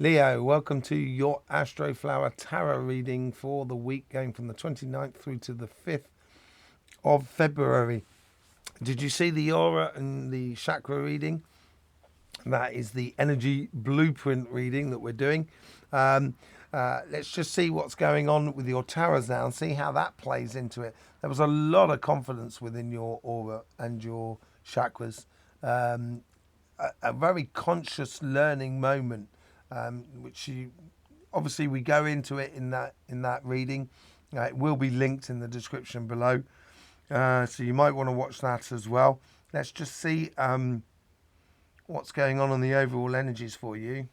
Leo, welcome to your Astroflower Tarot reading for the week going from the 29th through to the 5th of February. Did you see the aura and the chakra reading? That is the energy blueprint reading that we're doing. Let's just see what's going on with your tarots now and see how that plays into it. There was a lot of confidence within your aura and your chakras. A very conscious learning moment, which you obviously we go into it in that reading. It will be linked in the description below, so you might want to watch that as well. Let's just see what's going on the overall energies for you.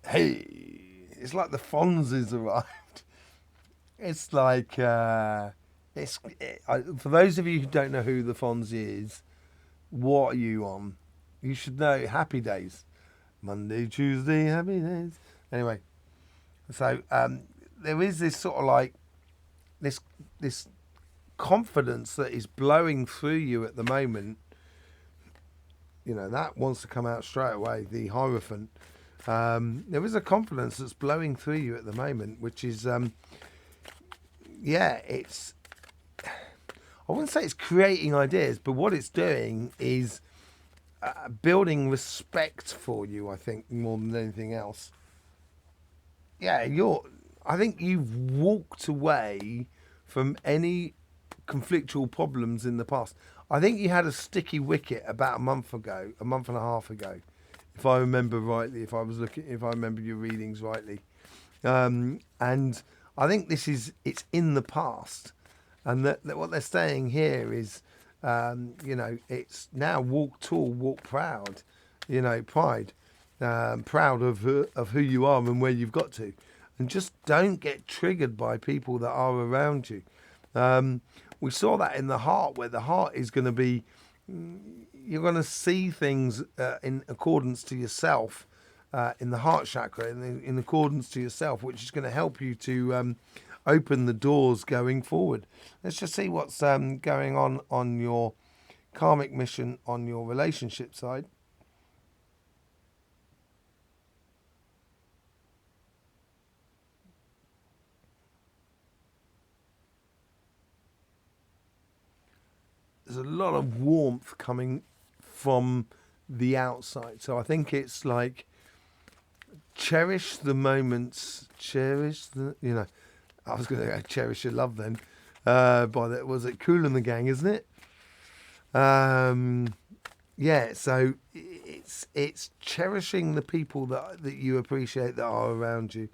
Hey, it's like the Fonz's arrived. It's like for those of you who don't know who the Fonz is, what are you on? You should know. Happy Days, Monday, Tuesday, Happy Days. Anyway, so there is this sort of like this confidence that is blowing through you at the moment. You know, that wants to come out straight away. The Hierophant. There is a confidence that's blowing through you at the moment, which is, it's, I wouldn't say it's creating ideas, but what it's doing is building respect for you, I think, more than anything else. Yeah, I think you've walked away from any conflictual problems in the past. I think you had a sticky wicket about a month and a half ago. If I remember rightly, if I remember your readings rightly, and I think it's in the past, and that what they're saying here is, it's now walk tall, walk proud, pride, proud of who you are and where you've got to, and just don't get triggered by people that are around you. We saw that in the heart, where the heart is going to be. You're going to see things in accordance to yourself, in the heart chakra, in accordance to yourself, which is going to help you to open the doors going forward. Let's just see what's going on your karmic mission on your relationship side. There's a lot of warmth coming from the outside. So I think it's like cherish the moments, I was going to go cherish your love then. Was it Kool and the Gang, isn't it? So it's cherishing the people that you appreciate that are around you.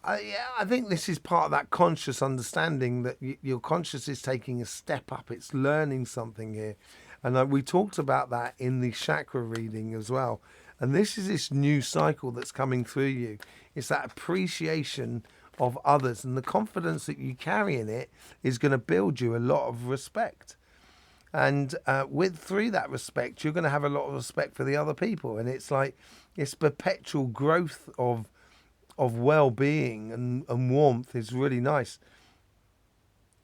I think this is part of that conscious understanding that your conscious is taking a step up. It's learning something here. And we talked about that in the chakra reading as well. And this is this new cycle that's coming through you. It's that appreciation of others. And the confidence that you carry in it is going to build you a lot of respect. And through that respect, you're going to have a lot of respect for the other people. And it's like this perpetual growth of well-being and warmth is really nice.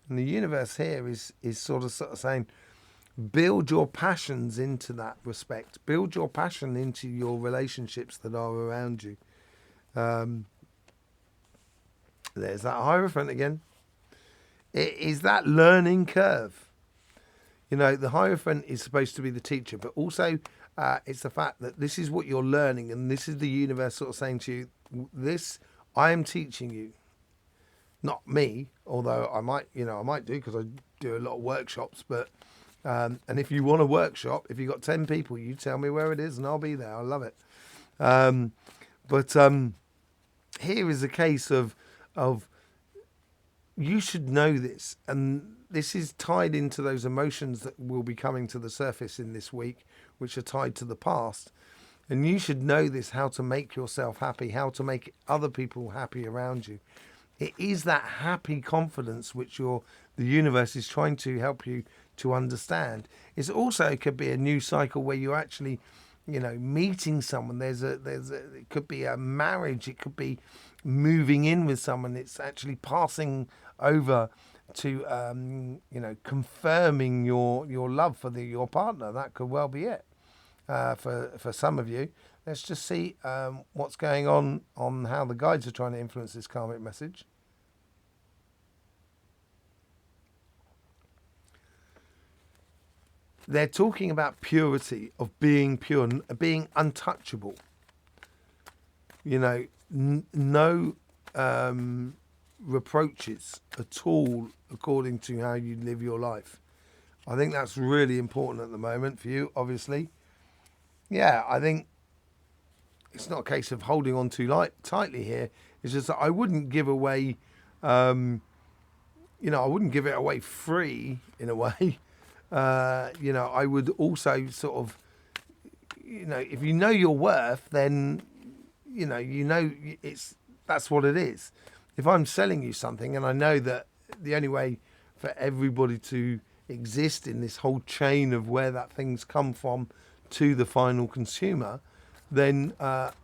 And the universe here is sort of saying, build your passions into that respect. Build your passion into your relationships that are around you. There's that Hierophant again. It is that learning curve. The Hierophant is supposed to be the teacher, but also it's the fact that this is what you're learning, and this is the universe sort of saying to you, this I am teaching you, not me, although I might do, because I do a lot of workshops, but and if you want a workshop, if you've got 10 people, you tell me where it is and I'll be there. I love it. But here is a case of you should know this, and this is tied into those emotions that will be coming to the surface in this week, which are tied to the past. And you should know this, how to make yourself happy, how to make other people happy around you. It is that happy confidence which the universe is trying to help you to understand. It could be a new cycle where you're actually you know, meeting someone. It could be a marriage. It could be moving in with someone. It's actually passing over to, you know, confirming your love for your partner. That could well be it. For some of you, let's just see what's going on how the guides are trying to influence this karmic message. They're talking about purity, of being pure, being untouchable. You know, no reproaches at all according to how you live your life. I think that's really important at the moment for you, obviously. Yeah, I think it's not a case of holding on too tightly here. It's just that I wouldn't give away, you know, I wouldn't give it away free in a way. You know, I would also sort of, you know, if you know your worth, then, you know that's what it is. If I'm selling you something and I know that the only way for everybody to exist in this whole chain of where that thing's come from to the final consumer, then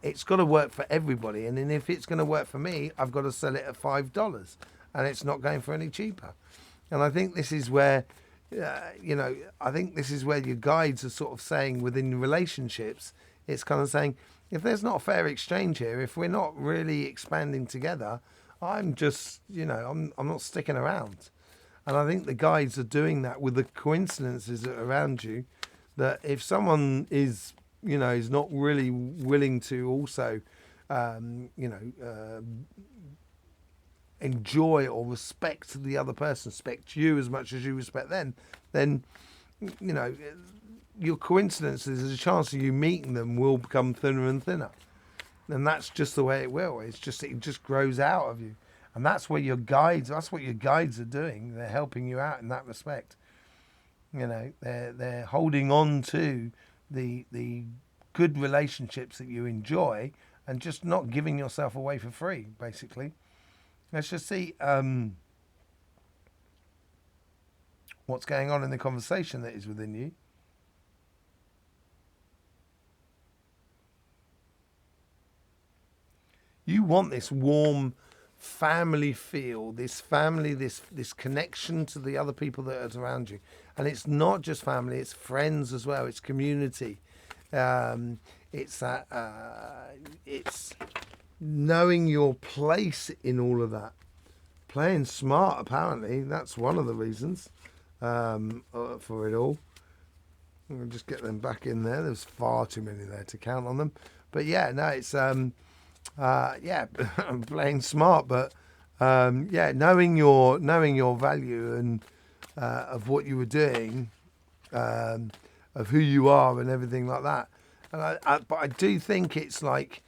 it's got to work for everybody. And then if it's going to work for me, I've got to sell it at $5, and it's not going for any cheaper. And I think this is where, you know, I think this is where your guides are sort of saying within relationships, it's kind of saying, if there's not a fair exchange here, if we're not really expanding together, I'm just, you know, I'm not sticking around. And I think the guides are doing that with the coincidences around you, that if someone is, you know, is not really willing to also, you know, enjoy or respect the other person, respect you as much as you respect them, then, you know, your coincidences, there's a chance of you meeting them will become thinner and thinner. And that's just the way it will. It just grows out of you. And that's where your guides, that's what your guides are doing. They're helping you out in that respect. You know, they're holding on to the good relationships that you enjoy and just not giving yourself away for free, basically. Let's just see what's going on in the conversation that is within you. You want this warm family feel, this family, this connection to the other people that are around you. And it's not just family, it's friends as well, it's community. It's that, it's knowing your place in all of that. Playing smart, apparently, that's one of the reasons for it all. I'll just get them back in there. There's far too many there to count on them. But yeah, no, it's yeah, playing smart, but yeah, knowing your value and of what you were doing, of who you are and everything like that. And but I do think it's like,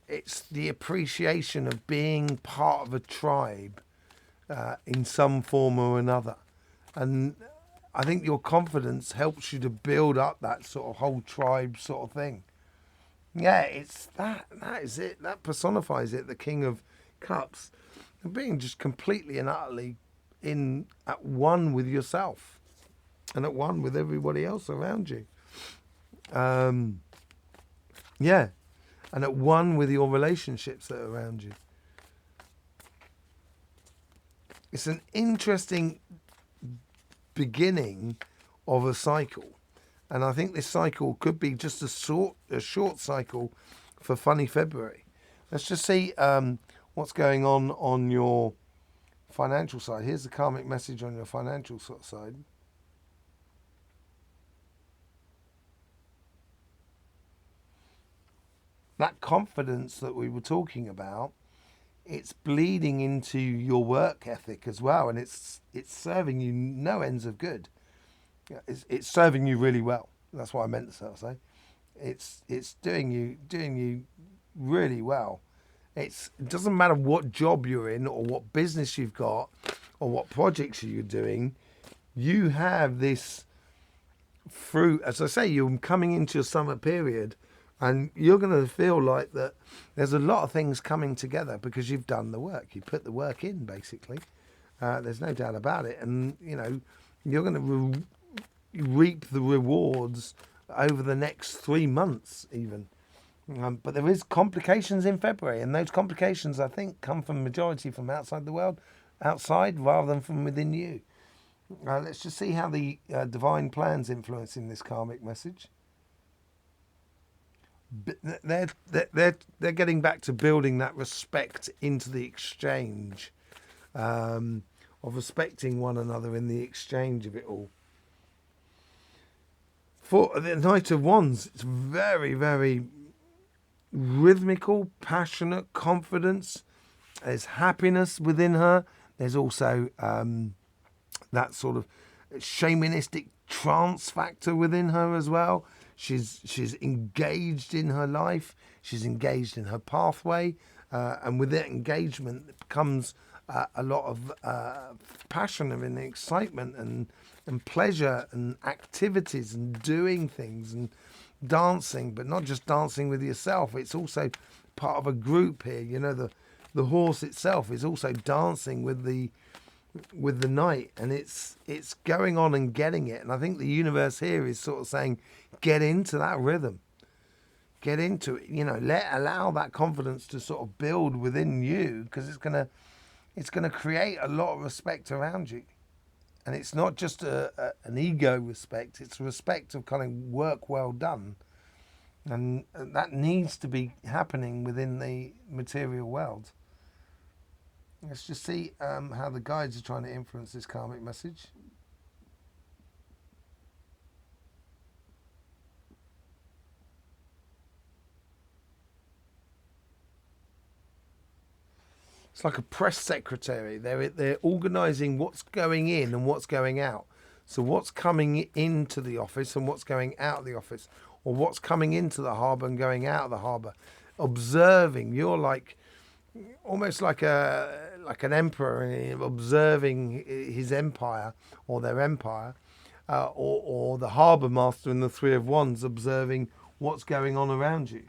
it's the appreciation of being part of a tribe in some form or another. And I think your confidence helps you to build up that sort of whole tribe sort of thing. Yeah, it's that is it. That personifies it, the King of Cups. And being just completely and utterly at one with yourself and at one with everybody else around you. Yeah, and at one with your relationships that are around you. It's an interesting beginning of a cycle. And I think this cycle could be just a short cycle for funny February. Let's just see what's going on your financial side. Here's the karmic message on your financial side. That confidence that we were talking about, it's bleeding into your work ethic as well, and it's serving you no ends of good. It's serving you really well. That's what I meant to say. It's doing you really well. It doesn't matter what job you're in or what business you've got or what projects you're doing. You have this fruit. As I say, you're coming into your summer period, and you're going to feel like that. There's a lot of things coming together because you've done the work. You put the work in, basically. There's no doubt about it, and you know you're going to reap the rewards over the next 3 months even. But there is complications in February, and those complications, I think, come from majority from outside the world, outside rather than from within you. Let's just see how the divine plan's influencing this karmic message. They're getting back to building that respect into the exchange, of respecting one another in the exchange of it all. For the Knight of Wands, it's very, very rhythmical, passionate, confidence. There's happiness within her. There's also that sort of shamanistic trance factor within her as well. She's engaged in her life. She's engaged in her pathway, and with that engagement comes a lot of passion and excitement and pleasure and activities and doing things and dancing, but not just dancing with yourself. It's also part of a group here. You know, the horse itself is also dancing with the knight, and it's going on and getting it. And I think the universe here is sort of saying, get into that rhythm, get into it. You know, allow that confidence to sort of build within you, because it's gonna create a lot of respect around you. And it's not just an ego respect, it's a respect of kind of work well done. And that needs to be happening within the material world. Let's just see how the guides are trying to influence this karmic message. It's like a press secretary. They're organising what's going in and what's going out. So what's coming into the office and what's going out of the office, or what's coming into the harbour and going out of the harbour. Observing. You're like almost like an emperor observing his empire or their empire, or the harbour master in the Three of Wands observing what's going on around you.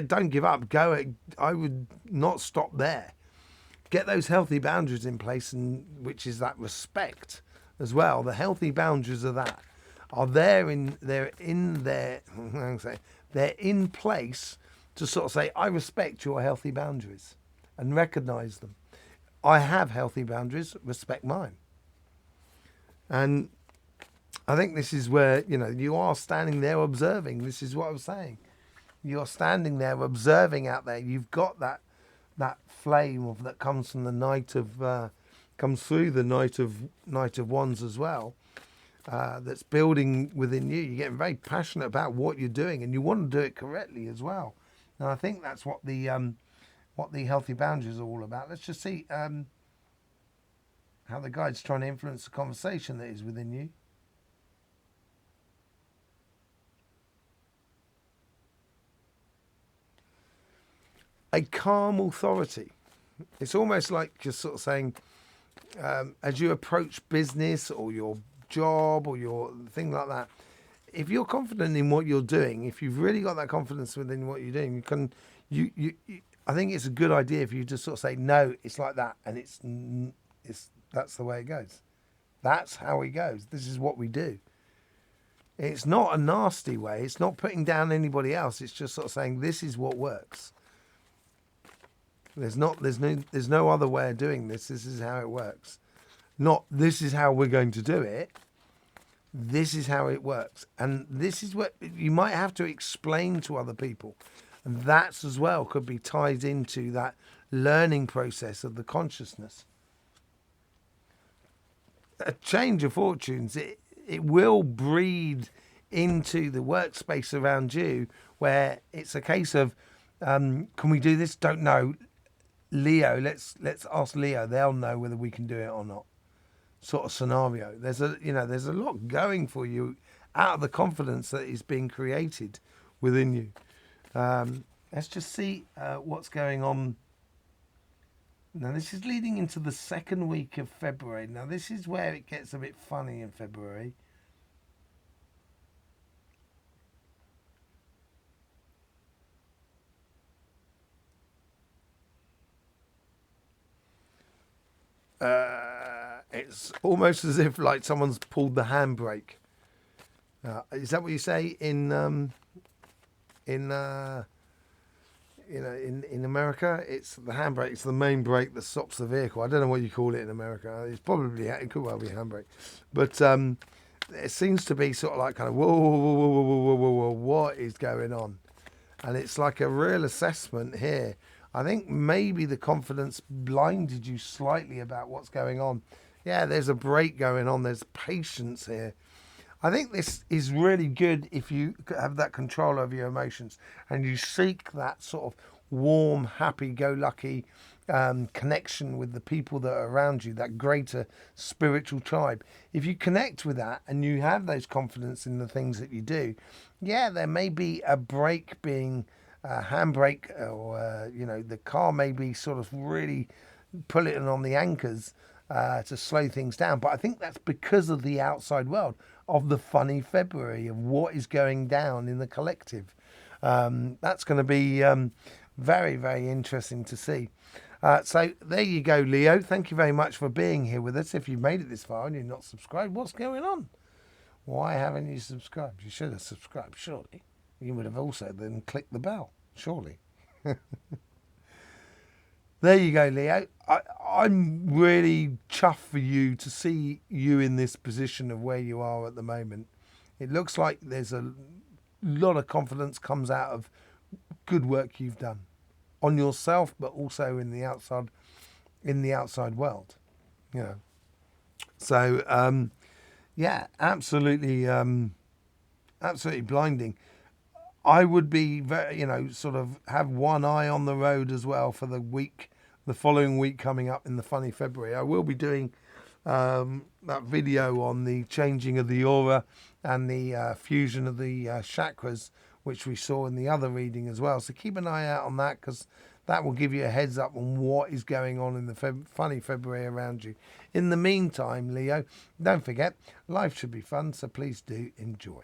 Don't give up. Go. I would not stop there. Get those healthy boundaries in place, and which is that respect as well. The healthy boundaries of that are they're in place to sort of say, I respect your healthy boundaries and recognise them. I have healthy boundaries, respect mine. And I think this is where, you know, you are standing there observing. This is what I was saying. You're standing there observing out there. You've got that flame that comes from the comes through the Knight of Wands as well. That's building within you. You're getting very passionate about what you're doing, and you want to do it correctly as well. And I think that's what the healthy boundaries are all about. Let's just see how the guide's trying to influence the conversation that is within you. A calm authority. It's almost like just sort of saying, as you approach business or your job or your thing like that, if you're confident in what you're doing, if you've really got that confidence within what you're doing, I think it's a good idea for you to sort of say, no, it's like that, and that's the way it goes. That's how it goes. This is what we do. It's not a nasty way. It's not putting down anybody else. It's just sort of saying, this is what works. There's no other way of doing this. This is how it works. Not this is how we're going to do it. This is how it works. And this is what you might have to explain to other people. And that's as well could be tied into that learning process of the consciousness. A change of fortunes, it will breed into the workspace around you, where it's a case of, can we do this? Don't know. Leo, let's ask Leo. They'll know whether we can do it or not. Sort of scenario. There's a lot going for you out of the confidence that is being created within you. Let's just see what's going on. Now, this is leading into the second week of February. Now, this is where it gets a bit funny in February. It's almost as if like someone's pulled the handbrake. Is that what you say in America? It's the handbrake. It's the main brake that stops the vehicle. I don't know what you call it in America. It's probably, it could well be handbrake, but it seems to be sort of like kind of whoa, whoa, whoa, whoa, whoa, whoa, whoa, whoa, what is going on? And it's like a real assessment here. I think maybe the confidence blinded you slightly about what's going on. Yeah, there's a break going on. There's patience here. I think this is really good if you have that control over your emotions and you seek that sort of warm, happy-go-lucky connection with the people that are around you, that greater spiritual tribe. If you connect with that and you have those confidence in the things that you do, yeah, there may be a brake being a handbrake, or the car may be sort of really pulling on the anchors to slow things down. But I think that's because of the outside world, of the funny February, of what is going down in the collective. That's going to be very, very interesting to see. So there you go, Leo. Thank you very much for being here with us. If you've made it this far and you're not subscribed, what's going on? Why haven't you subscribed? You should have subscribed, surely. You would have also then clicked the bell, surely. There you go, Leo. I'm really chuffed for you to see you in this position of where you are at the moment. It looks like there's a lot of confidence comes out of good work you've done on yourself, but also in the outside world. So yeah, absolutely blinding. I would be very, sort of have one eye on the road as well for the following week coming up in the funny February. I will be doing that video on the changing of the aura and the fusion of the chakras, which we saw in the other reading as well. So keep an eye out on that, because that will give you a heads up on what is going on in the funny February around you. In the meantime, Leo, don't forget, life should be fun, so please do enjoy.